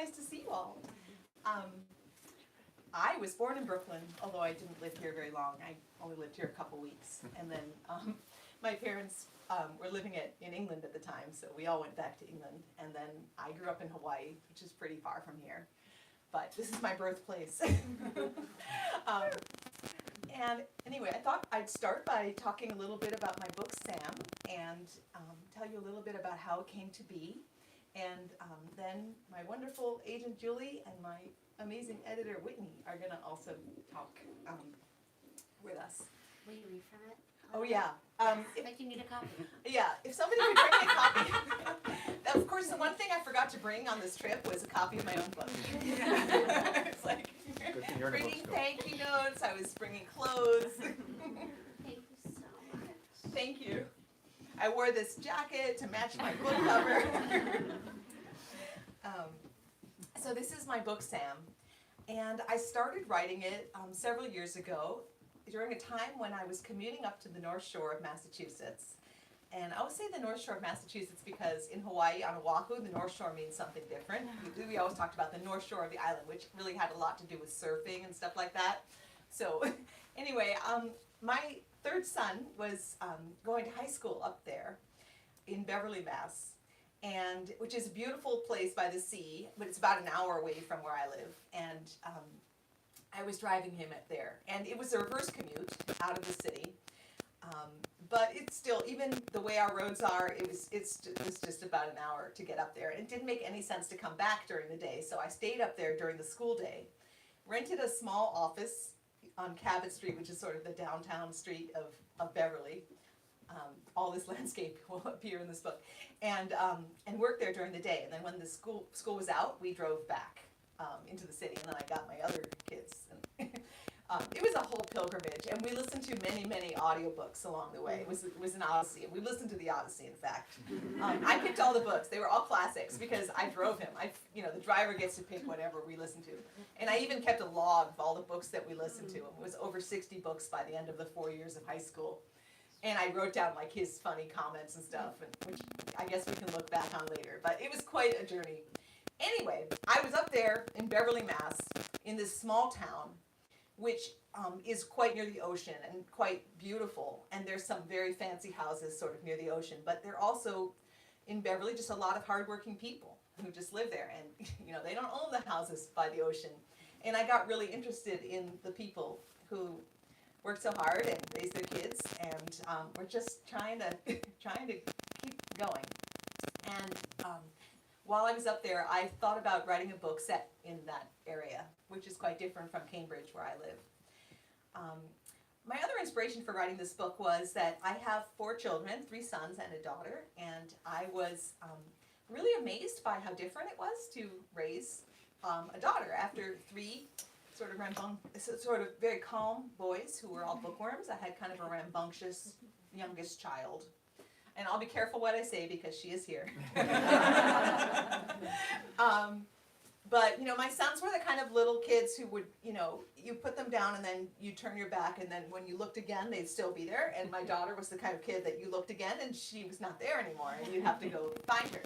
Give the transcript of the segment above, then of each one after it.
nice to see you all. I was born in Brooklyn, although I didn't live here very long. I only lived here a couple weeks. And then my parents were living in England at the time, so we all went back to England. And then I grew up in Hawaii, which is pretty far from here. But this is my birthplace. And anyway, I thought I'd start by talking a little bit about my book, Sam, and tell you a little bit about how it came to be. And then my wonderful agent, Julie, and my amazing editor, Whitney, are going to also talk with us. Will you read from it? Oh, yeah. But you need a copy. Yeah, if somebody would bring me a copy. Of course, the one thing I forgot to bring on this trip was a copy of my own book. It's like bringing thank you notes, I was bringing clothes. Thank you so much. Thank you. I wore this jacket to match my book cover. So this is my book, Sam, and I started writing it several years ago during a time when I was commuting up to the North Shore of Massachusetts. And I always say the North Shore of Massachusetts because in Hawaii, on Oahu, the North Shore means something different. We always talked about the North Shore of the island, which really had a lot to do with surfing and stuff like that. So anyway, my third son was going to high school up there in Beverly, Mass, and which is a beautiful place by the sea, but it's about an hour away from where I live. And I was driving him up there, and it was a reverse commute out of the city. But it's still, even the way our roads are, it was just about an hour to get up there. And it didn't make any sense to come back during the day, so I stayed up there during the school day, rented a small office on Cabot Street, which is sort of the downtown street of Beverly. All this landscape will appear in this book, and worked there during the day. And then when the school was out, we drove back into the city, and then I got my other kids. And it was a whole pilgrimage, and we listened to many audiobooks along the way. It was an odyssey, and we listened to the Odyssey, in fact. I picked all the books. They were all classics because I drove him. The driver gets to pick whatever we listen to. And I even kept a log of all the books that we listened to. It was over 60 books by the end of the 4 years of high school. And I wrote down like his funny comments and stuff, which I guess we can look back on later. But it was quite a journey. Anyway, I was up there in Beverly, Mass, in this small town, which is quite near the ocean and quite beautiful. And there's some very fancy houses sort of near the ocean. But there are also, in Beverly, just a lot of hardworking people who just live there. And, they don't own the houses by the ocean. And I got really interested in the people who work so hard and raise their kids, and we're just trying to keep going. And while I was up there, I thought about writing a book set in that area, which is quite different from Cambridge, where I live. My other inspiration for writing this book was that I have 4 children, 3 sons and a daughter, and I was really amazed by how different it was to raise a daughter after 3 sort of very calm boys who were all bookworms. I had kind of a rambunctious youngest child. And I'll be careful what I say because she is here. But, my sons were the kind of little kids who would, you put them down and then you turn your back, and then when you looked again, they'd still be there. And my daughter was the kind of kid that you looked again and she was not there anymore, and you'd have to go find her.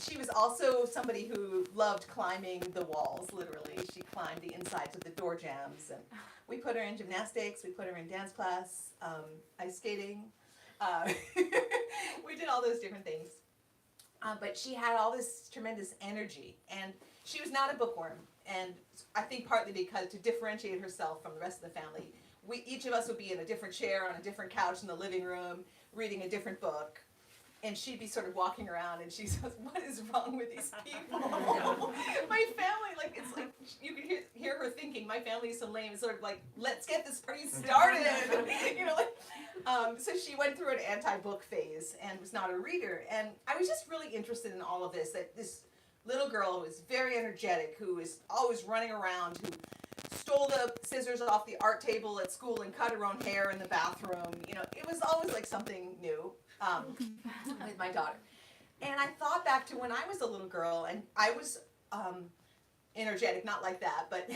She was also somebody who loved climbing the walls, literally. She climbed the insides of the door jambs. And we put her in gymnastics, we put her in dance class, ice skating. We did all those different things. But she had all this tremendous energy, and she was not a bookworm. And I think partly because to differentiate herself from the rest of the family, each of us would be in a different chair on a different couch in the living room, reading a different book. And she'd be sort of walking around, and she says, "What is wrong with these people?" My family, it's like you could hear her thinking, "My family is so lame." It's sort of like, "Let's get this party started," So she went through an anti-book phase and was not a reader. And I was just really interested in all of this. That this little girl who was very energetic, who was always running around, who stole the scissors off the art table at school and cut her own hair in the bathroom. It was always like something new. With my daughter. And I thought back to when I was a little girl, and I was energetic, not like that, but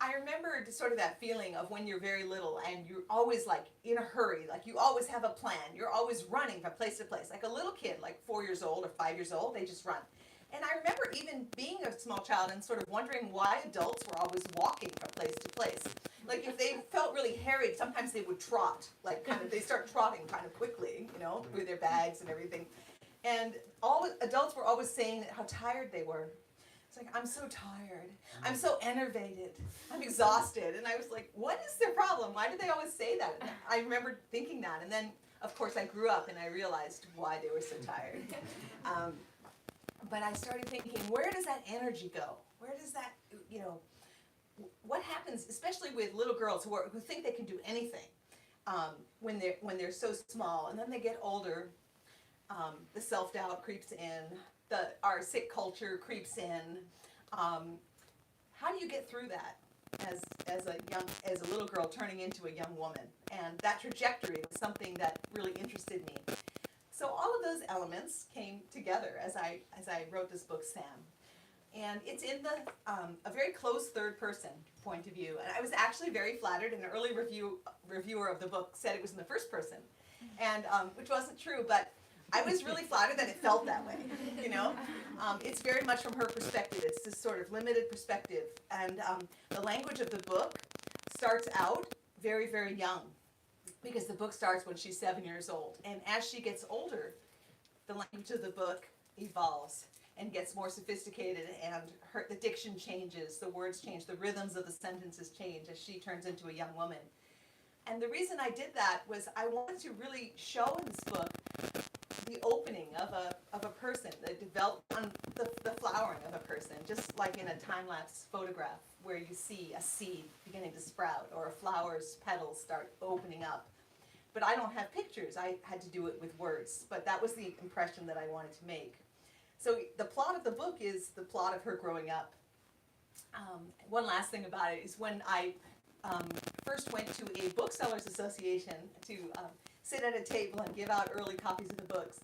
I remembered sort of that feeling of when you're very little and you're always like in a hurry, like you always have a plan, you're always running from place to place. Like a little kid, like 4 years old or 5 years old, they just run. And I remember even being a small child and sort of wondering why adults were always walking from place to place. Like if they felt really harried, sometimes they would trot, like kind of, they start trotting kind of quickly, you know, with their bags and everything. And all adults were always saying how tired they were. It's like, I'm so tired. I'm so enervated. I'm exhausted. And I was like, what is their problem? Why do they always say that? And I remember thinking that. And then, of course, I grew up and I realized why they were so tired. But I started thinking, where does that energy go? Where does that, you know, what happens, especially with little girls who think they can do anything when they're so small, and then they get older, the self-doubt creeps in, our sick culture creeps in. How do you get through that as a little girl turning into a young woman? And that trajectory was something that really interested me. So all of those elements came together as I wrote this book, Sam. And it's in a very close third person point of view. And I was actually very flattered. An early reviewer of the book said it was in the first person, and which wasn't true, but I was really flattered that it felt that way, you know. It's very much from her perspective. It's this sort of limited perspective. And the language of the book starts out very, very young, because the book starts when she's 7 years old. And as she gets older, the language of the book evolves and gets more sophisticated, and the diction changes, the words change, the rhythms of the sentences change as she turns into a young woman. And the reason I did that was I wanted to really show in this book the opening of a person, the development, the flowering of a person, just like in a time-lapse photograph where you see a seed beginning to sprout or a flower's petals start opening up. But I don't have pictures. I had to do it with words. But that was the impression that I wanted to make. So the plot of the book is the plot of her growing up. One last thing about it is when I first went to a booksellers association to sit at a table and give out early copies of the books,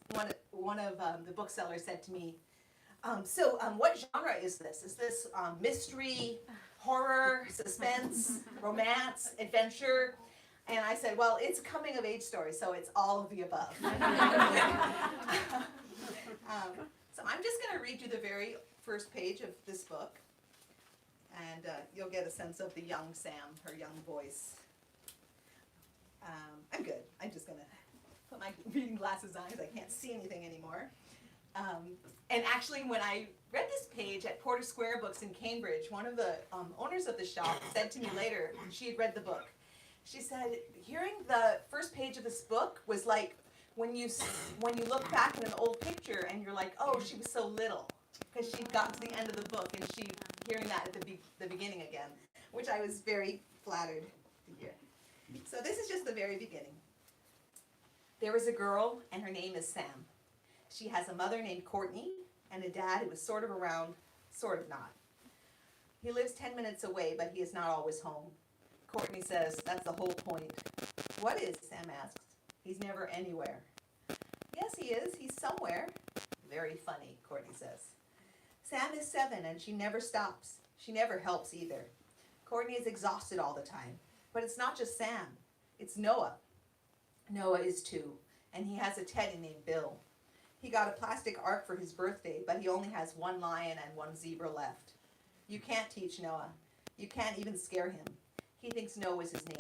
one of the booksellers said to me, so what genre is this? Is this mystery, horror, suspense, romance, adventure? And I said, well, it's a coming-of-age story, so it's all of the above. So I'm just going to read you the very first page of this book, and you'll get a sense of the young Sam, her young voice. I'm good. I'm just going to put my reading glasses on because I can't see anything anymore. And actually, when I read this page at Porter Square Books in Cambridge, one of the owners of the shop said to me later, she had read the book. She said, hearing the first page of this book was like when you look back at an old picture and you're like, oh, she was so little, because she'd gotten to the end of the book and she hearing that at the beginning again, which I was very flattered to hear. So this is just the very beginning. There was a girl, and her name is Sam. She has a mother named Courtney and a dad who is sort of around, sort of not. He lives 10 minutes away, but he is not always home. Courtney says, that's the whole point. What is? Sam asks. He's never anywhere. Yes, he is. He's somewhere. Very funny, Courtney says. Sam is 7, and she never stops. She never helps either. Courtney is exhausted all the time. But it's not just Sam. It's Noah. Noah is 2, and he has a teddy named Bill. He got a plastic ark for his birthday, but he only has 1 lion and 1 zebra left. You can't teach Noah. You can't even scare him. He thinks Noah is his name.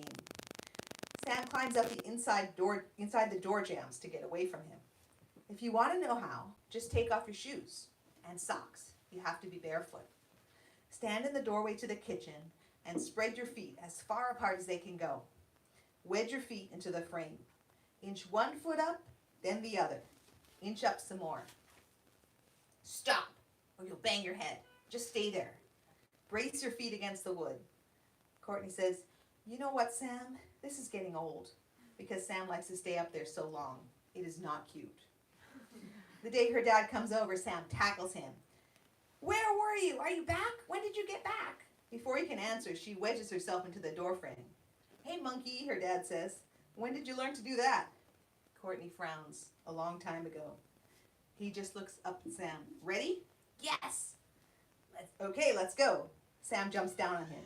Sam climbs up inside the door jambs to get away from him. If you want to know how, just take off your shoes and socks. You have to be barefoot. Stand in the doorway to the kitchen and spread your feet as far apart as they can go. Wedge your feet into the frame. Inch 1 foot up, then the other. Inch up some more. Stop, or you'll bang your head. Just stay there. Brace your feet against the wood. Courtney says, you know what, Sam? This is getting old, because Sam likes to stay up there so long. It is not cute. The day her dad comes over, Sam tackles him. Where were you? Are you back? When did you get back? Before he can answer, she wedges herself into the doorframe. Hey, monkey, her dad says. When did you learn to do that? Courtney frowns. A long time ago. He just looks up at Sam. Ready? Yes. Okay, let's go. Sam jumps down on him.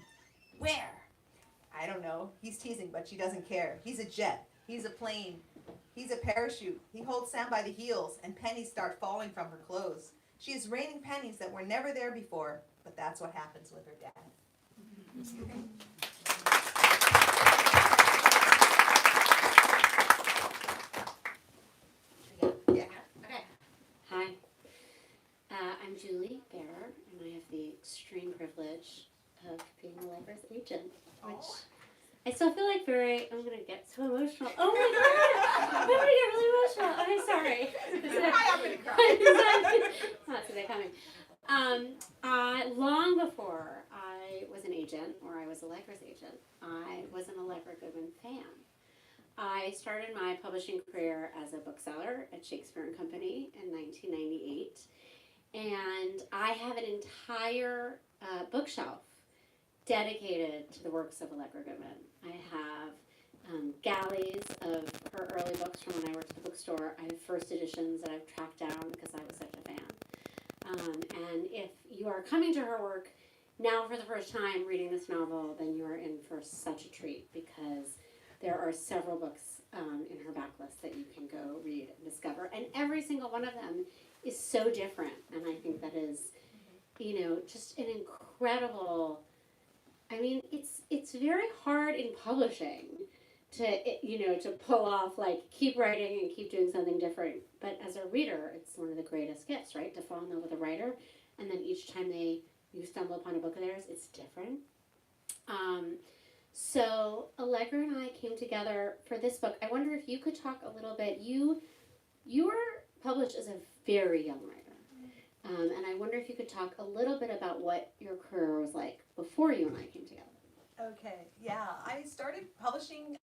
Where? I don't know. He's teasing, but she doesn't care. He's a jet. He's a plane. He's a parachute. He holds Sam by the heels, and pennies start falling from her clothes. She is raining pennies that were never there before, but that's what happens with her dad. Yeah. Okay. Hi. I'm Julie Bearer, and I have the extreme privilege of being Allegra's agent, which I still feel like I'm going to get so emotional. Oh my God! I'm going to get really emotional. I'm sorry. I'm going to cry. Not today coming. Long before I was an agent, or I was Allegra's agent, I was an Allegra Goodman fan. I started my publishing career as a bookseller at Shakespeare & Company in 1998, and I have an entire bookshelf dedicated to the works of Allegra Goodman. I have galleys of her early books from when I worked at the bookstore. I have first editions that I've tracked down because I was such a fan. And if you are coming to her work now for the first time reading this novel, then you are in for such a treat, because there are several books in her backlist that you can go read and discover. And every single one of them is so different. And I think that is, just an incredible, it's very hard in publishing to pull off, like, keep writing and keep doing something different. But as a reader, it's one of the greatest gifts, right? To fall in love with a writer, and then each time you stumble upon a book of theirs, it's different. So Allegra and I came together for this book. I wonder if you could talk a little bit. You were published as a very young writer, and I wonder if you could talk a little bit about what your career was like before you and I came together. Okay, yeah, I started publishing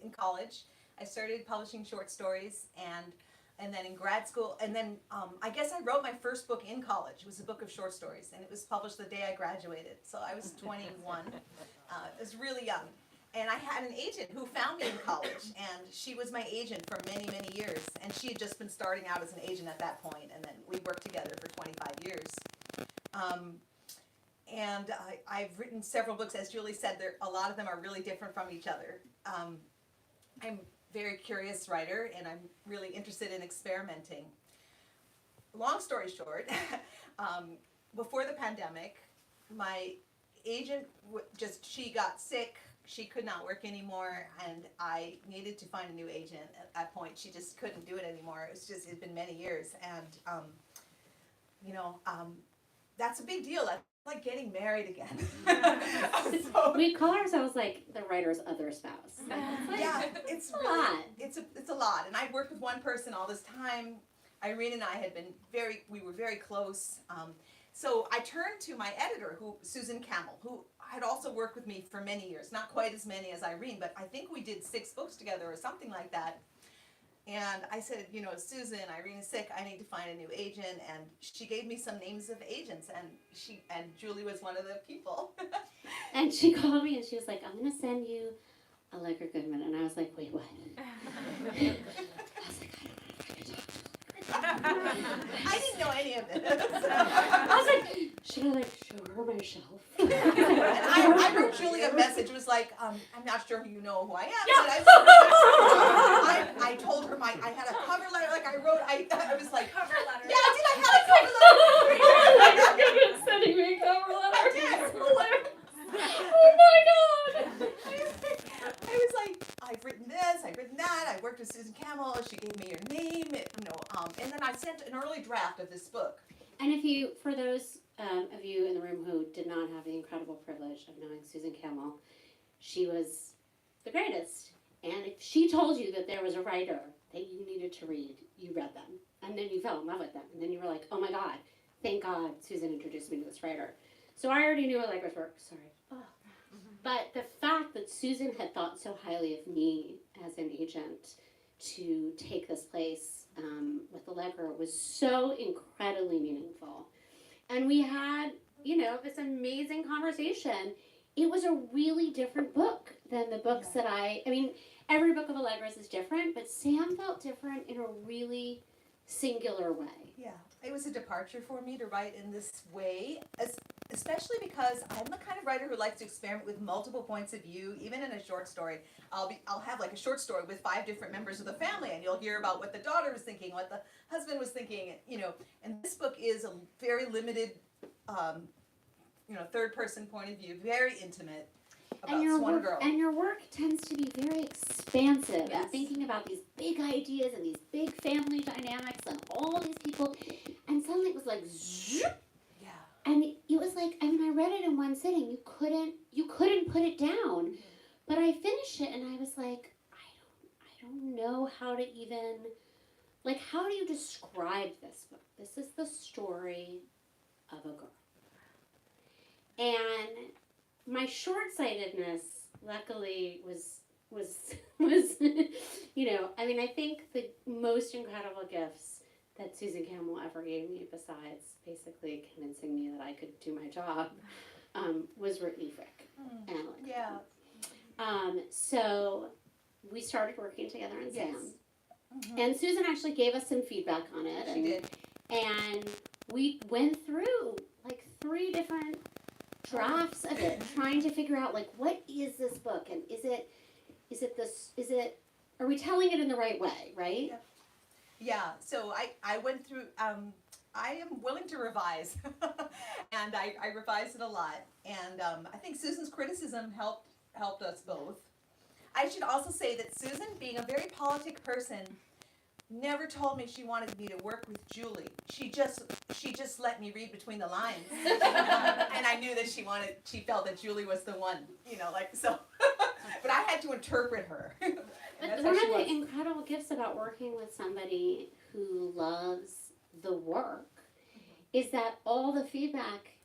in college. I started publishing short stories, and then in grad school, and then I guess I wrote my first book in college. It was a book of short stories, and it was published the day I graduated, so I was 21. I was really young, and I had an agent who found me in college, and she was my agent for many, many years, and she had just been starting out as an agent at that point, and then we worked together for 25 years. And I've written several books. As Julie said, a lot of them are really different from each other. I'm a very curious writer, and I'm really interested in experimenting. Long story short, before the pandemic, my agent she got sick. She could not work anymore, and I needed to find a new agent. At that point, she just couldn't do it anymore. It'd been many years, and that's a big deal. That's like getting married again. So, We call ourselves like the writer's other spouse. yeah, it's a really, lot. It's a lot, and I worked with one person all this time. Irene and I had been we were very close. So I turned to my editor, Susan Camel, who had also worked with me for many years. Not quite as many as Irene, but I think we did 6 books together or something like that. And I said, Susan, Irene is sick. I need to find a new agent. And she gave me some names of agents, and Julie was one of the people. And she called me and she was like, I'm going to send you Allegra Goodman. And I was like, wait, what? I was like, I don't know if I can talk. I didn't know any of this. I was like, should I show her my shelf? And I wrote Julie a message. It was like, I'm not sure you know who I am, Yeah. but I told her I had a cover letter. Like I was like, Cover letter. yeah, I had a cover letter. Allegra sending me a cover letter. I did. Oh my God. I was like, I've written this, I've written that. I worked with Susan Camel. She gave me your name. And then I sent an early draft of this book. And for those of you in the room who did not have the incredible privilege of knowing Susan Camel, she was the greatest. And if she told you that there was a writer that you needed to read, you read them. And then you fell in love with them. And then you were like, oh my God, thank God Susan introduced me to this writer. So I already knew Allegra's work. Sorry. Oh. But the fact that Susan had thought so highly of me as an agent to take this place with Allegra was so incredibly meaningful. And we had, this amazing conversation. It was a really different book than the books that every book of Allegra's is different, but Sam felt different in a really singular way. Yeah. It was a departure for me to write in this way, especially because I'm the kind of writer who likes to experiment with multiple points of view. Even in a short story, I'll have like a short story with 5 different members of the family, and you'll hear about what the daughter was thinking, what the husband was thinking, you know. And this book is a very limited, third person point of view, very intimate about this one girl. And your work tends to be very expansive Yes. and thinking about these big ideas and these big family dynamics and all these people. And suddenly it was like, zoop, Yeah. and it was like, I mean, I read it in one sitting. You couldn't put it down. But I finished it and I was like, I don't know how to even, like, how do you describe this book? This is the story of a girl. And my short-sightedness, luckily, was I mean, I think the most incredible gifts that Susan Campbell ever gave me, besides basically convincing me that I could do my job, was Whitney Frick and Allegra. Yeah. So we started working together on Yes. Sam. Mm-hmm. And Susan actually gave us some feedback on it. She did. And we went through like 3 different drafts of it, trying to figure out like, what is this book, and are we telling it in the right way, right? Yeah, so I went through, I am willing to revise, and I revised it a lot, and I think Susan's criticism helped us both. I should also say that Susan, being a very politic person, never told me she wanted me to work with Julie. She just let me read between the lines, and I knew that she felt that Julie was the one, so. But I had to interpret her. But one of the incredible gifts about working with somebody who loves the work is that all the feedback,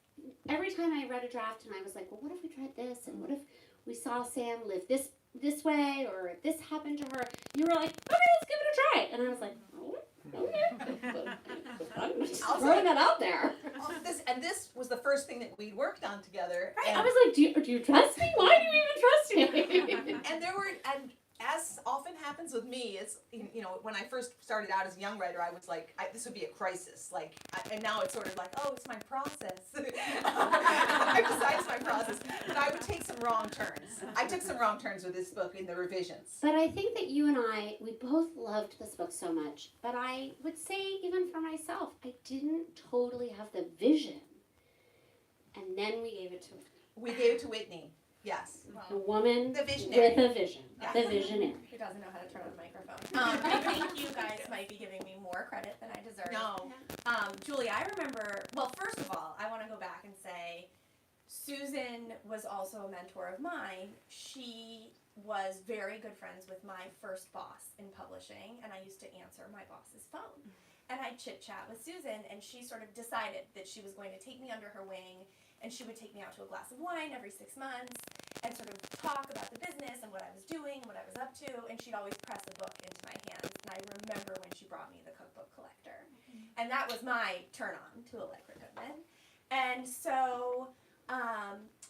every time I read a draft and I was like, well, what if we tried this, and what if we saw Sam live this way, or if this happened to her, you were like, okay, let's give it a try. And I was like, oh, okay. I'm just throwing that out there. This was the first thing that we worked on together. Right. I was like, do you trust me? Why do you even trust me? And as often happens with me, it's, when I first started out as a young writer, I was like, this would be a crisis. And now it's sort of like, oh, it's my process. I've decided it's my process. But I would take some wrong turns. I took some wrong turns with this book in the revisions. But I think that you and we both loved this book so much. But I would say, even for myself, I didn't totally have the vision. And then we gave it to Whitney. We gave it to Whitney. Yes. A woman The visionary. with a vision. Yeah. The visionary. Who doesn't know how to turn on a microphone. I think you guys might be giving me more credit than I deserve. No. Julie, I remember, well, first of all, I want to go back and say Susan was also a mentor of mine. She was very good friends with my first boss in publishing, and I used to answer my boss's phone. And I'd chit-chat with Susan, and she sort of decided that she was going to take me under her wing, and she would take me out to a glass of wine every 6 months and sort of talk about the business and what I was doing, what I was up to, and she'd always press a book into my hands. And I remember when she brought me the Cookbook Collector. And that was my turn-on to Allegra Goodman. And so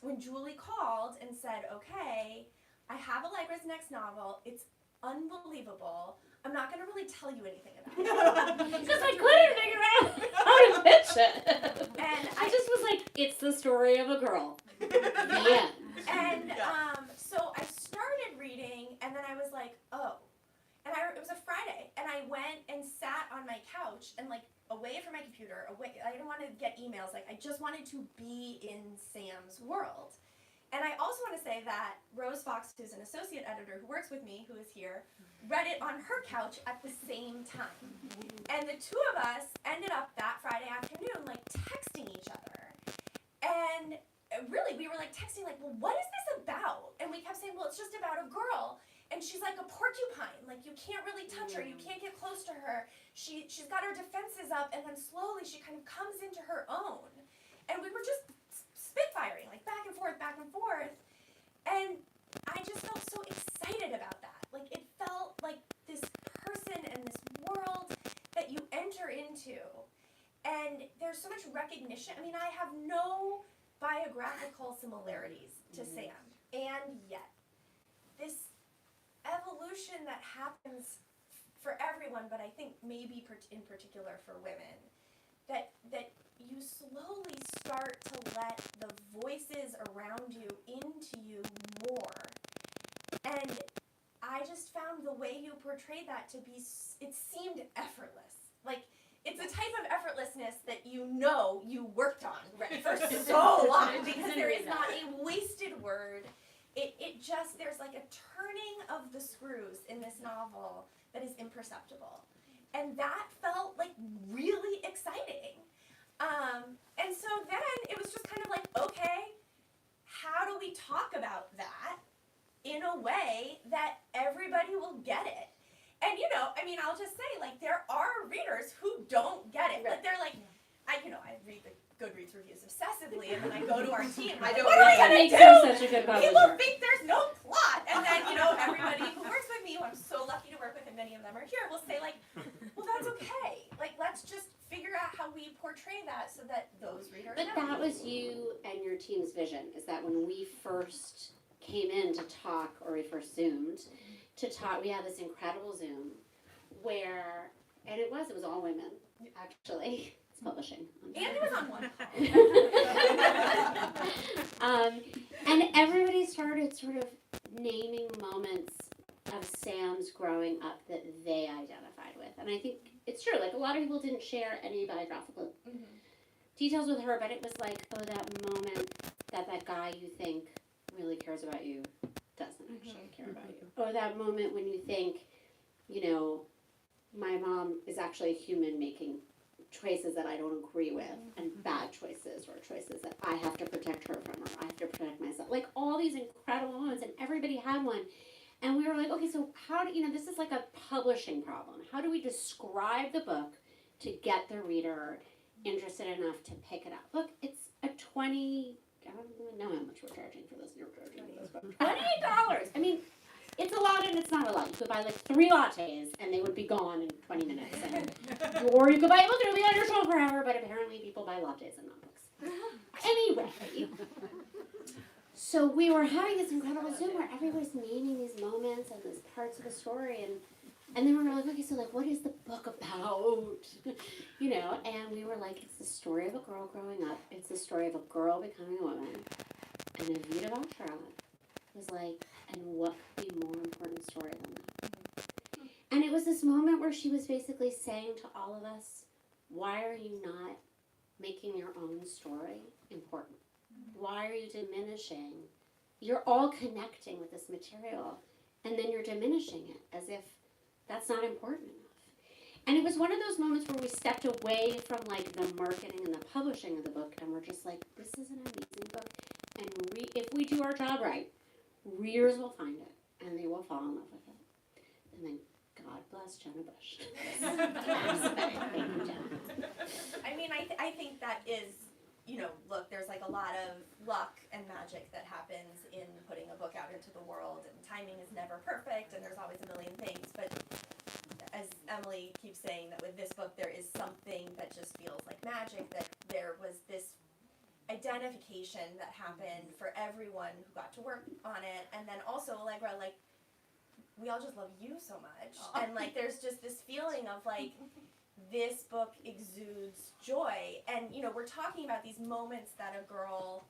when Julie called and said, okay, I have Allegra's next novel, it's unbelievable, I'm not going to really tell you anything about it. Because I couldn't figure out how to pitch it. And I just was like, it's the story of a girl. Yeah. And so I started reading, and then I was like, oh. And it was a Friday, and I went and sat on my couch and away from my computer, I didn't want to get emails, I just wanted to be in Sam's world. And I also want to say that Rose Fox, who's an associate editor who works with me, who is here, read it on her couch at the same time. And the two of us ended up that Friday afternoon texting each other. And really, we were texting well, what is this about? And we kept saying, well, it's just about a girl. And she's like a porcupine. You can't really touch her. You can't get close to her. She's got her defenses up, and then slowly she kind of comes into her own. And we were just spitfiring, back and forth, back and forth. And I just felt so excited about that. It felt like this person and this world that you enter into. And there's so much recognition. I mean, I have no biographical similarities to Sam. And yet, this evolution that happens for everyone, but I think maybe in particular for women, you slowly start to let the voices around you into you more. And I just found the way you portrayed that to be, it seemed effortless. Like, it's a type of effortlessness that you worked on for so long, because there is not a wasted word. It just, there's like a turning of the screws in this novel that is imperceptible. And that felt like really exciting. And so then it was just kind of like, okay, how do we talk about that in a way that everybody will get it? And I'll just say, like, there are readers who don't get it. Like, they're like, I read the Goodreads reviews obsessively, and then I go to our team, and what am I going to do? Such a good publisher. People think there's no plot. And then, everybody who works with me, who I'm so lucky to work with, and many of them are here, will say, like, well, that's okay. Like, let's just figure out how we portray that so that those readers But know. that was you and your team's vision, is that when we first came in to talk, or we first Zoomed to talk, we had this incredible Zoom where, and it was all women, actually. It's publishing. And it was on one and everybody started sort of naming moments of Sam's growing up that they identified with. And I think it's true, like, a lot of people didn't share any biographical details with her, but it was like, oh, that moment that guy you think really cares about you doesn't actually care about you. Or that moment when you think, my mom is actually a human making choices that I don't agree with, and bad choices, or choices that I have to protect her from, or I have to protect myself. Like, all these incredible moments, and everybody had one. And we were like, okay, so how do, this is like a publishing problem. How do we describe the book to get the reader interested enough to pick it up? Look, it's a I don't even know how much we're charging for this. You're charging for this book. $28. I mean, it's a lot and it's not a lot. You could buy like 3 lattes and they would be gone in 20 minutes. Or you could buy a book and it'll be on your shelf forever, but apparently people buy lattes and not books. Anyway, so we were having this incredible Zoom where everybody's naming these moments and these parts of the story, and then we were like, okay, so like, what is the book about? And we were like, it's the story of a girl growing up. It's the story of a girl becoming a woman. And Evita Valtra was like, and what could be more important story than that? And it was this moment where she was basically saying to all of us, why are you not making your own story important? Why are you diminishing? You're all connecting with this material, and then you're diminishing it as if that's not important enough. And it was one of those moments where we stepped away from like the marketing and the publishing of the book, and we're just like, this is an amazing book, and if we do our job right, readers will find it, and they will fall in love with it. And then God bless Jenna Bush. I mean, I think that is, look, there's like a lot of luck and magic that happens in putting a book out into the world, and timing is never perfect, and there's always a million things, but as Emily keeps saying, that with this book there is something that just feels like magic, that there was this identification that happened for everyone who got to work on it, and then also Allegra, like, we all just love you so much. Aww. And like there's just this feeling of like this book exudes joy, and we're talking about these moments that a girl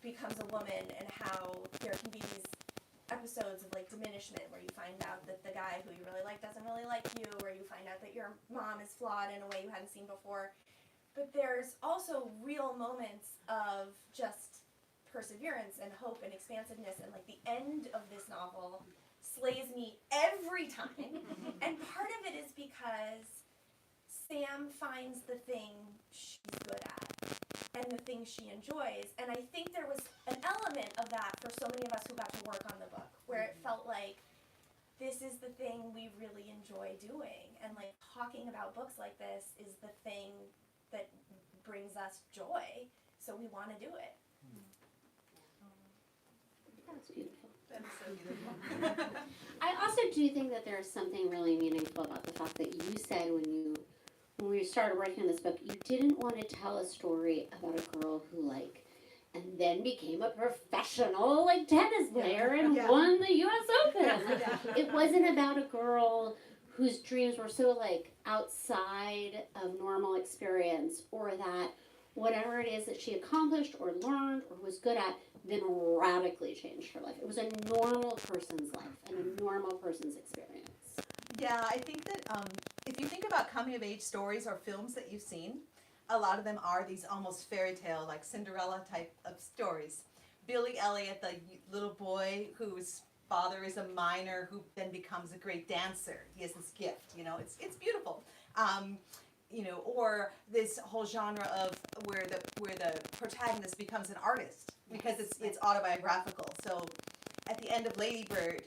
becomes a woman, and how there can be these episodes of like diminishment where you find out that the guy who you really like doesn't really like you, or you find out that your mom is flawed in a way you hadn't seen before. But there's also real moments of just perseverance and hope and expansiveness, and like the end of this novel slays me every time. And part of it is because Sam finds the thing she's good at and the thing she enjoys. And I think there was an element of that for so many of us who got to work on the book, where it felt like this is the thing we really enjoy doing. And like talking about books like this is the thing that brings us joy. So we want to do it. That's beautiful. That is so beautiful. I also do think that there's something really meaningful about the fact that you said when we started working on this book, you didn't want to tell a story about a girl who and then became a professional tennis player and won the U.S. Open. It wasn't about a girl whose dreams were so outside of normal experience, or that whatever it is that she accomplished or learned or was good at, then radically changed her life. It was a normal person's life and a normal person's experience. Yeah, I think that if you think about coming of age stories or films that you've seen, a lot of them are these almost fairy tale, like Cinderella type of stories. Billy Elliot, the little boy whose father is a miner who then becomes a great dancer. He has this gift, it's beautiful. Or this whole genre of where the protagonist becomes an artist because it's autobiographical. So at the end of Lady Bird,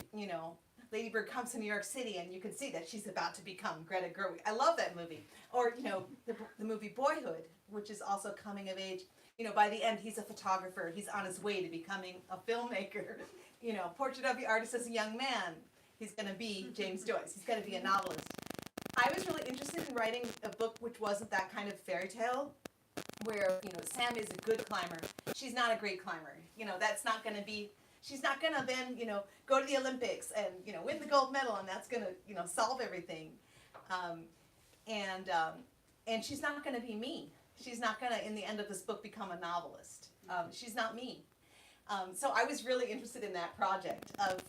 Lady Bird comes to New York City and you can see that she's about to become Greta Gerwig. I love that movie. Or, the movie Boyhood, which is also coming of age. By the end, he's a photographer. He's on his way to becoming a filmmaker. Portrait of the Artist as a Young Man. He's going to be James Joyce. He's going to be a novelist. I was really interested in writing a book which wasn't that kind of fairy tale, where, Sam is a good climber. She's not a great climber. That's not going to be, she's not going to then, go to the Olympics and, win the gold medal, and that's going to, solve everything. And she's not going to be me. She's not going to, in the end of this book, become a novelist. She's not me. So I was really interested in that project of,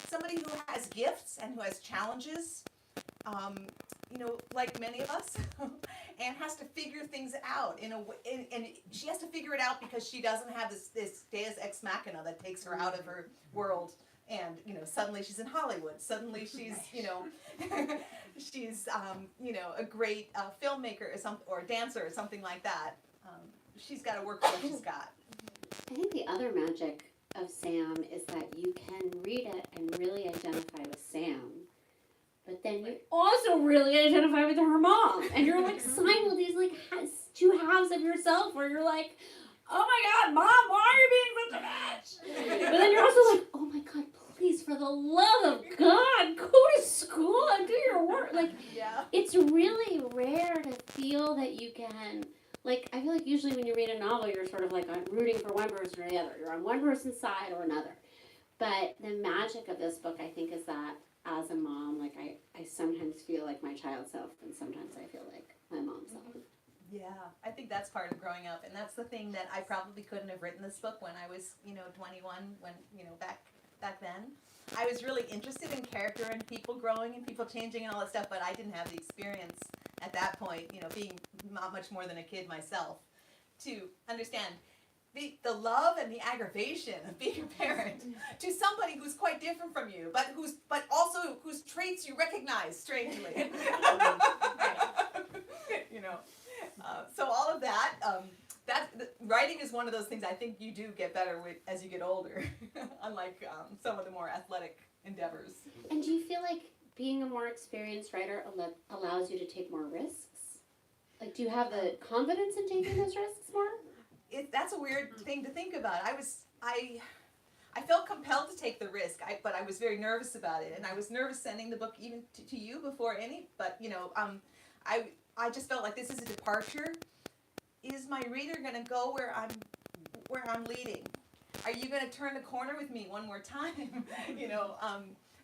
somebody who has gifts and who has challenges, like many of us, and has to figure things out in a way, and she has to figure it out because she doesn't have this deus ex machina that takes her out of her world, and suddenly she's in Hollywood. Suddenly she's she's a great filmmaker or dancer or something like that. She's got to work with what she's got. I think the other magic of Sam is that you can read it and really identify with Sam, but then you also really identify with her mom, and you're like simultaneously has two halves of yourself where you're like, oh my God, Mom, why are you being such a bitch? But then you're also like, oh my God, please, for the love of God, go to school and do your work. Like, It's really rare to feel that you can. Like, I feel like usually when you read a novel, you're sort of like rooting for one person or the other. You're on one person's side or another. But the magic of this book, I think, is that as a mom, like, I sometimes feel like my child self, and sometimes I feel like my mom self. Yeah, I think that's part of growing up. And that's the thing that I probably couldn't have written this book when I was, 21, when, back then. I was really interested in character and people growing and people changing and all that stuff, but I didn't have the experience at that point, being not much more than a kid myself, to understand the love and the aggravation of being a parent to somebody who's quite different from you, but also whose traits you recognize strangely. So all of that, writing is one of those things I think you do get better with as you get older, unlike some of the more athletic endeavors. And do you feel like being a more experienced writer allows you to take more risks? Like, do you have the confidence in taking those risks more? That's a weird thing to think about. I felt compelled to take the risk, but I was very nervous about it, and I was nervous sending the book even to you before any. But I just felt like this is a departure. Is my reader going to go where I'm leading? Are you going to turn the corner with me one more time?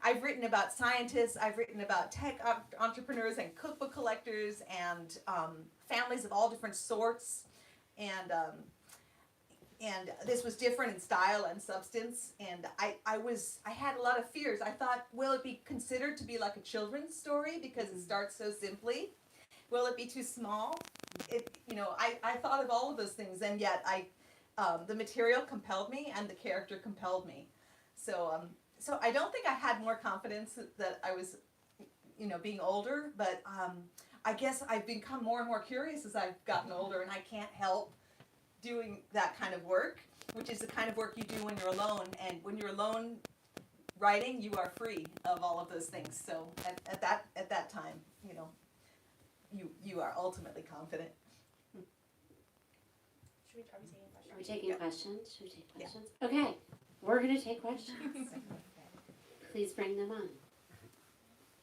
I've written about scientists, I've written about tech entrepreneurs and cookbook collectors and families of all different sorts, and this was different in style and substance, and I had a lot of fears. I thought, will it be considered to be like a children's story because it starts so simply? Will it be too small? I thought of all of those things, and yet the material compelled me and the character compelled me. So I don't think I had more confidence that I was, being older, but I guess I've become more and more curious as I've gotten older, and I can't help doing that kind of work, which is the kind of work you do when you're alone. And when you're alone writing, you are free of all of those things. So at that time, you are ultimately confident. Are we taking questions? Should we take questions? Yeah. Okay, we're going to take questions. Please bring them on,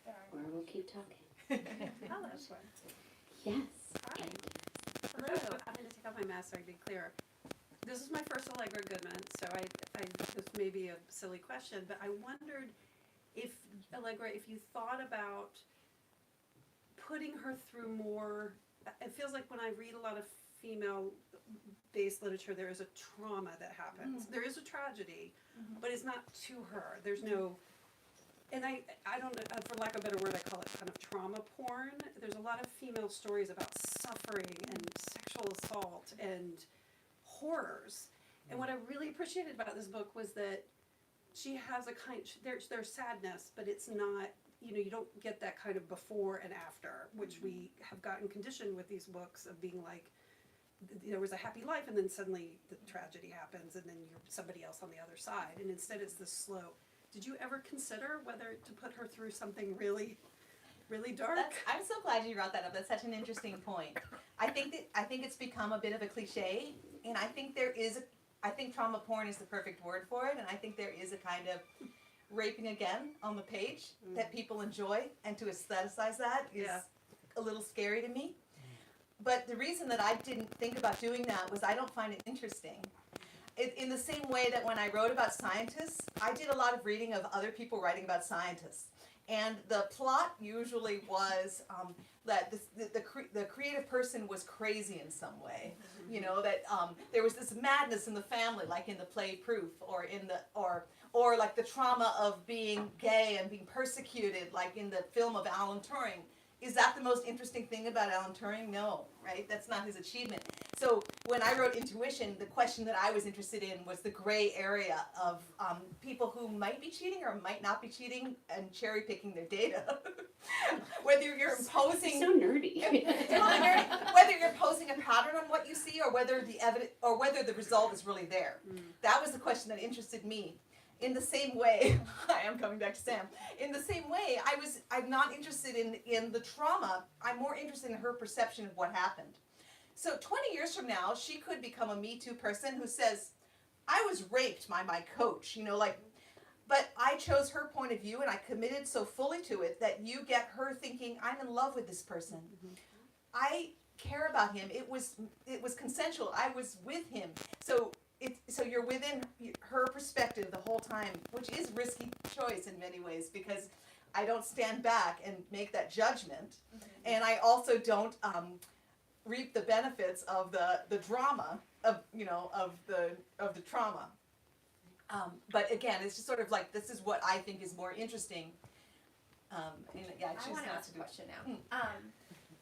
or we'll keep talking. Oh, that's fun. Yes. Hi. Hello. I'm going to take off my mask so I can be clear. This is my first Allegra Goodman, so this may be a silly question, but I wondered if, Allegra, if you thought about putting her through more. It feels like when I read a lot of female-based literature, there is a trauma that happens. There is a tragedy, but it's not to her. There's no, and I don't know, for lack of a better word, I call it kind of trauma porn. There's a lot of female stories about suffering and sexual assault and horrors. And what I really appreciated about this book was that she has a kind, there's sadness, but it's not, you don't get that kind of before and after, which we have gotten conditioned with these books of being like, there was a happy life and then suddenly the tragedy happens and then you're somebody else on the other side. And instead it's this slow. Did you ever consider whether to put her through something really, really dark? I'm so glad you brought that up. That's such an interesting point. I think it's become a bit of a cliche, and I think I think trauma porn is the perfect word for it, and I think there is a kind of raping again on the page that people enjoy, and to aestheticize that is a little scary to me. But the reason that I didn't think about doing that was I don't find it interesting. In the same way that when I wrote about scientists, I did a lot of reading of other people writing about scientists. And the plot usually was that the creative person was crazy in some way. That there was this madness in the family, like in the play Proof, or like the trauma of being gay and being persecuted, like in the film of Alan Turing. Is that the most interesting thing about Alan Turing? No, right? That's not his achievement. So when I wrote Intuition, the question that I was interested in was the gray area of people who might be cheating or might not be cheating and cherry picking their data. Whether you're imposing So nerdy. whether you're imposing a pattern on what you see or whether the evidence or whether the result is really there. That was the question that interested me. In the same way, I am coming back to Sam. In the same way, I'm not interested in the trauma. I'm more interested in her perception of what happened. So 20 years from now, she could become a Me Too person who says, I was raped by my coach, but I chose her point of view and I committed so fully to it that you get her thinking, I'm in love with this person. I care about him. It was consensual. I was with him. So you're within her perspective the whole time, which is risky choice in many ways because I don't stand back and make that judgment, and I also don't reap the benefits of the drama of the trauma. But again, it's just sort of like this is what I think is more interesting. I want to ask a question now.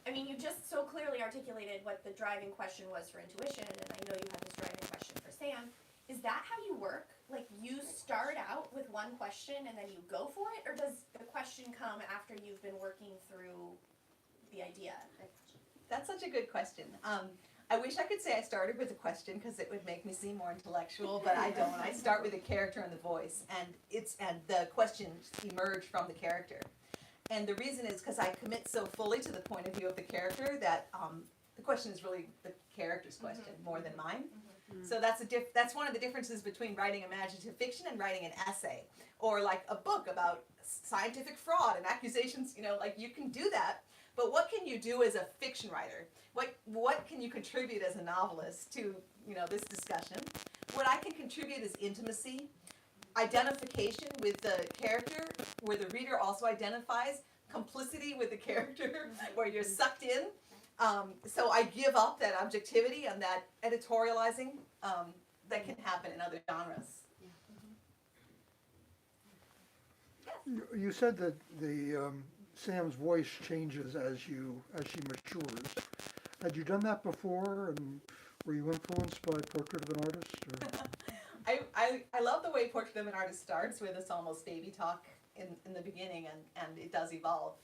I mean, you just so clearly articulated what the driving question was for Intuition, and I know you have this driving question for Sam. Is that how you work? Like, you start out with one question and then you go for it? Or does the question come after you've been working through the idea? That's such a good question. I wish I could say I started with a question because it would make me seem more intellectual, but I don't. I start with the character and the voice, and the questions emerge from the character. And the reason is because I commit so fully to the point of view of the character that the question is really the character's question more than mine. So that's one of the differences between writing imaginative fiction and writing an essay, or like a book about scientific fraud and accusations. Like you can do that, but what can you do as a fiction writer? What can you contribute as a novelist to this discussion? What I can contribute is intimacy, identification with the character, where the reader also identifies, complicity with the character, where you're sucked in. So I give up that objectivity and that editorializing that can happen in other genres. You said that the Sam's voice changes as she matures. Had you done that before, and were you influenced by Portrait of an Artist? Or? I love the way Portrait of an Artist starts with this almost baby talk in the beginning, and it does evolve.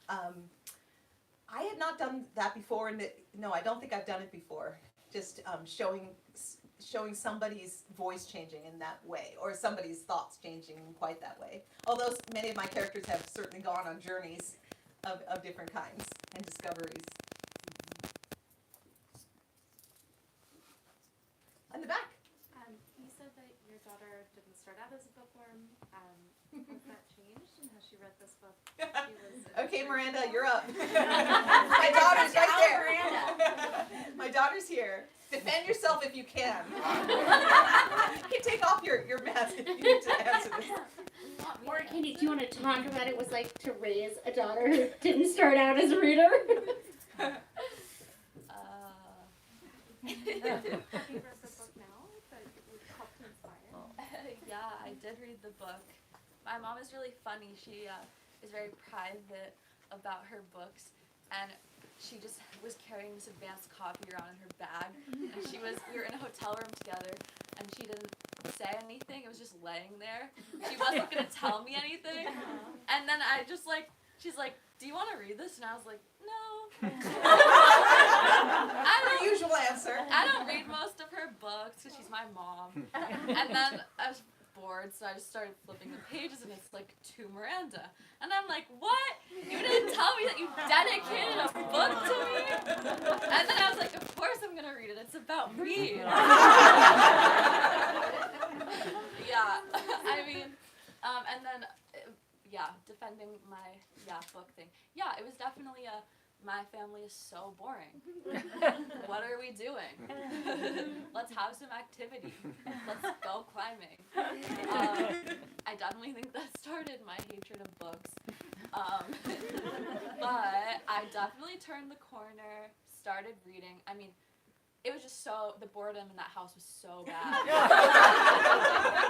I had not done that before, and no, I don't think I've done it before. Just showing somebody's voice changing in that way, or somebody's thoughts changing in quite that way. Although many of my characters have certainly gone on journeys of different kinds and discoveries. In the back. You said that your daughter didn't start out as a bookworm. Has that changed? And has she read this book? Okay, Miranda, you're up. My daughter's right there. Miranda. My daughter's here. Defend yourself if you can. You can take off your mask if you need to answer this. Or Katie, do you want to talk about it was like to raise a daughter who didn't start out as a reader? Happy for the book now that would help to inspire. Yeah, I did read the book. My mom is really funny. She is very private about her books, and she just was carrying this advanced copy around in her bag. And we were in a hotel room together, and she didn't say anything. It was just laying there. She wasn't gonna tell me anything. And then she's like, "Do you want to read this?" And I was like, "No." Her usual answer. I don't read most of her books because she's my mom. And then I was bored, so I just started flipping the pages, and it's like to Miranda. And I'm like, what? You didn't tell me that you dedicated a book to me? And then I was like, of course I'm going to read it. It's about me. Yeah, I mean, and then, defending my, book thing. Yeah, it was definitely my family is so boring. What are we doing? Let's have some activity. Let's go climbing. I definitely think that started my hatred of books. But I definitely turned the corner, started reading. I mean, it was just the boredom in that house was so bad.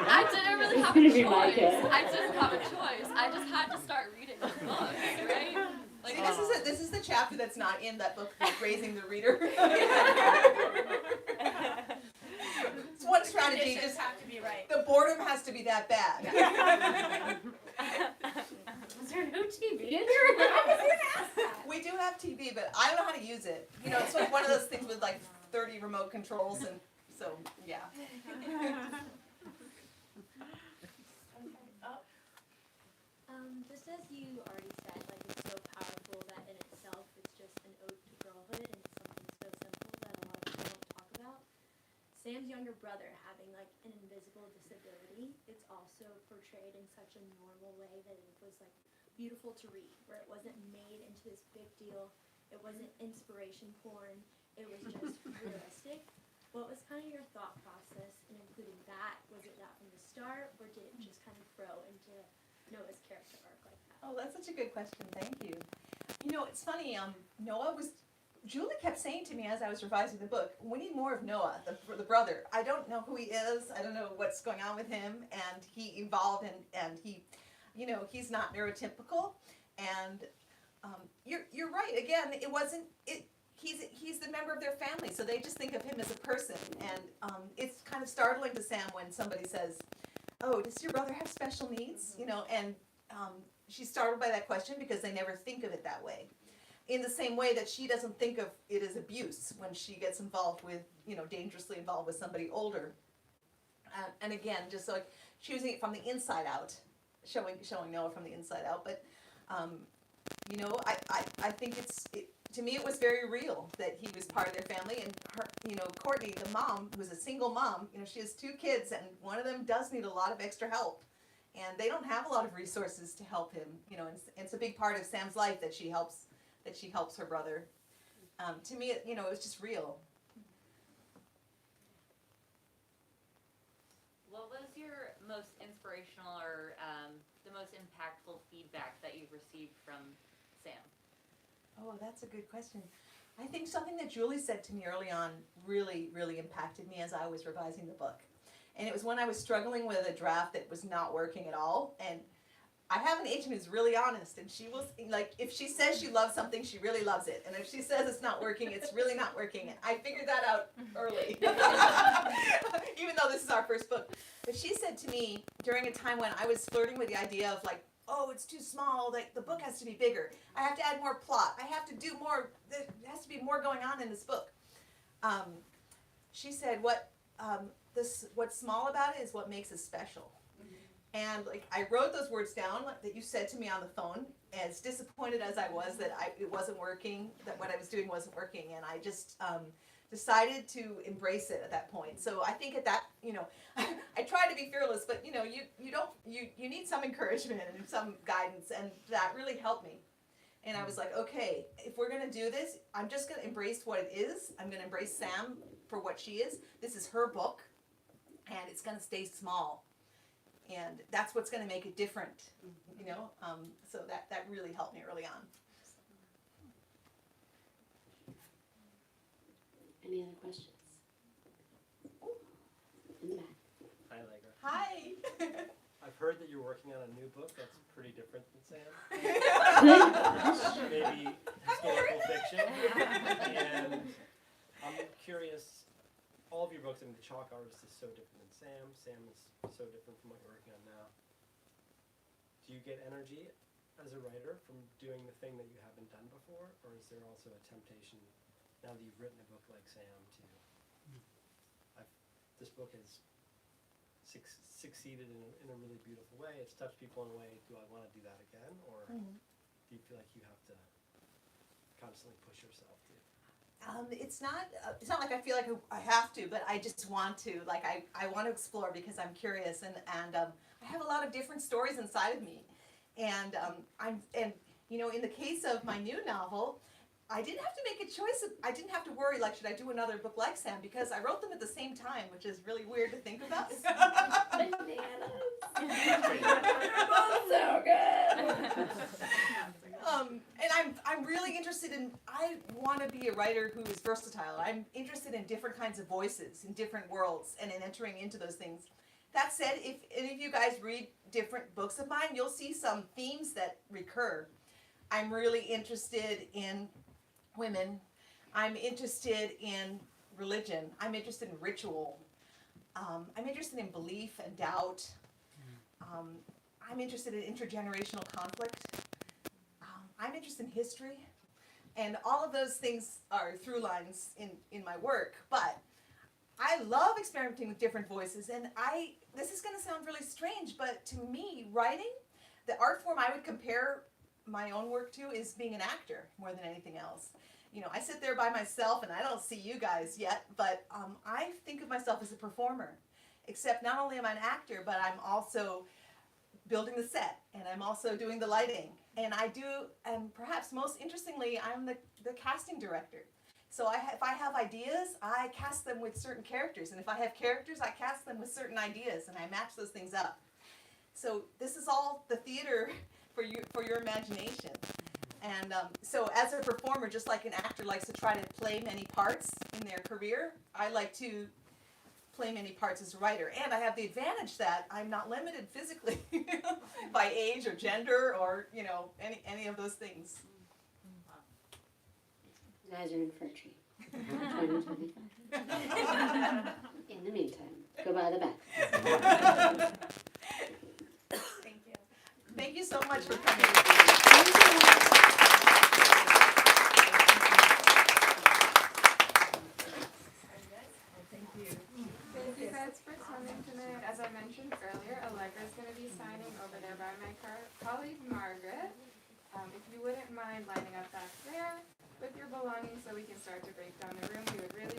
I didn't really have a choice. I didn't have a choice. I just had to start reading the books, right? Like, See, this is the chapter that's not in that book, Raising the Reader. It's one strategy. Conditions Just have to be right. the boredom has to be that bad. Was there no TV in We do have TV, but I don't know how to use it. You know, it's like one of those things with like 30 remote controls, and so yeah. Just as you already said, like it's so powerful that in itself it's just an ode to girlhood and it's something so simple that a lot of people don't talk about. Sam's younger brother having like an invisible disability, it's also portrayed in such a normal way that it was like beautiful to read, where it wasn't made into this big deal, it wasn't inspiration porn, it was just realistic. What was kind of your thought process in including that? Was it that from the start, or did it just kind of grow into Noah's character arc like that? Oh, that's such a good question. Thank you. You know, it's funny. Julie kept saying to me as I was revising the book, we need more of Noah, the brother. I don't know who he is. I don't know what's going on with him. And he evolved, and he, you know, he's not neurotypical. And you're right. Again, it wasn't it. He's the member of their family, so they just think of him as a person. And it's kind of startling to Sam when somebody says, "Oh, does your brother have special needs?" You know, and she's startled by that question because they never think of it that way. In the same way that she doesn't think of it as abuse when she gets involved with, you know, dangerously involved with somebody older. And again, just like choosing it from the inside out, showing Noah from the inside out. But you know, I think to me it was very real that he was part of their family. And her, you know, Courtney, the mom, who's a single mom, you know, she has 2 kids, and one of them does need a lot of extra help. And they don't have a lot of resources to help him, you know, and it's a big part of Sam's life that she helps her brother. To me, you know, it was just real. What was your most inspirational or the most impactful feedback that you've received from Sam? Oh, that's a good question. I think something that Julie said to me early on really, really impacted me as I was revising the book. And it was when I was struggling with a draft that was not working at all. And I have an agent who's really honest, and she will, like, if she says she loves something, she really loves it. And if she says it's not working, it's really not working. And I figured that out early, even though this is our first book. But she said to me during a time when I was flirting with the idea of like, oh, it's too small, like the book has to be bigger. I have to add more plot. I have to do more, there has to be more going on in this book. She said, what's small about it is what makes it special. And like I wrote those words down that you said to me on the phone, as disappointed as I was that it wasn't working, that what I was doing wasn't working, and I just decided to embrace it at that point. So I think at that, you know, I try to be fearless, but you know, you need some encouragement and some guidance, and that really helped me. And I was like, okay, if we're gonna do this, I'm just gonna embrace what it is. I'm gonna embrace Sam for what she is. This is her book, and it's gonna stay small. And that's what's going to make it different, you know. So that really helped me early on. Any other questions? Hi. I've heard that you're working on a new book that's pretty different than Sam. Maybe historical fiction. And I'm curious, all of your books, I mean, The Chalk Artist is so different than Sam. Sam is so different from what you're working on now. Do you get energy as a writer from doing the thing that you haven't done before? Or is there also a temptation, now that you've written a book like Sam, to, this book has succeeded in a really beautiful way. It's touched people in a way. Do I want to do that again, or do you feel like you have to constantly push yourself to? It's not like I feel like I have to, but I just want to. Like I want to explore because I'm curious, and I have a lot of different stories inside of me, and in the case of my new novel, I didn't have to make a choice. I didn't have to worry, like, should I do another book like Sam? Because I wrote them at the same time, which is really weird to think about. So good. And I'm really interested in, I want to be a writer who is versatile. I'm interested in different kinds of voices, in different worlds, and in entering into those things. That said, if any of you guys read different books of mine, you'll see some themes that recur. I'm really interested in women. I'm interested in religion. I'm interested in ritual. I'm interested in belief and doubt. I'm interested in intergenerational conflict. I'm interested in history. And all of those things are through lines in my work. But I love experimenting with different voices. And this is going to sound really strange, but to me, writing, the art form I would compare my own work to is being an actor more than anything else. You know, I sit there by myself and I don't see you guys yet, but I think of myself as a performer. Except not only am I an actor, but I'm also building the set, and I'm also doing the lighting. And and perhaps most interestingly, I'm the casting director. So if I have ideas, I cast them with certain characters. And if I have characters, I cast them with certain ideas, and I match those things up. So this is all the theater for your imagination. And so as a performer, just like an actor likes to try to play many parts in their career, I like to play many parts as a writer. And I have the advantage that I'm not limited physically by age or gender or, any of those things. Guys are in for a treat. 2025. In the meantime, go by the back. Thank you. Thank you so much for coming. Thank you guys for coming tonight. As I mentioned earlier, Allegra is going to be signing over there by my colleague Margaret. If you wouldn't mind lining up back there with your belongings so we can start to break down the room, we would really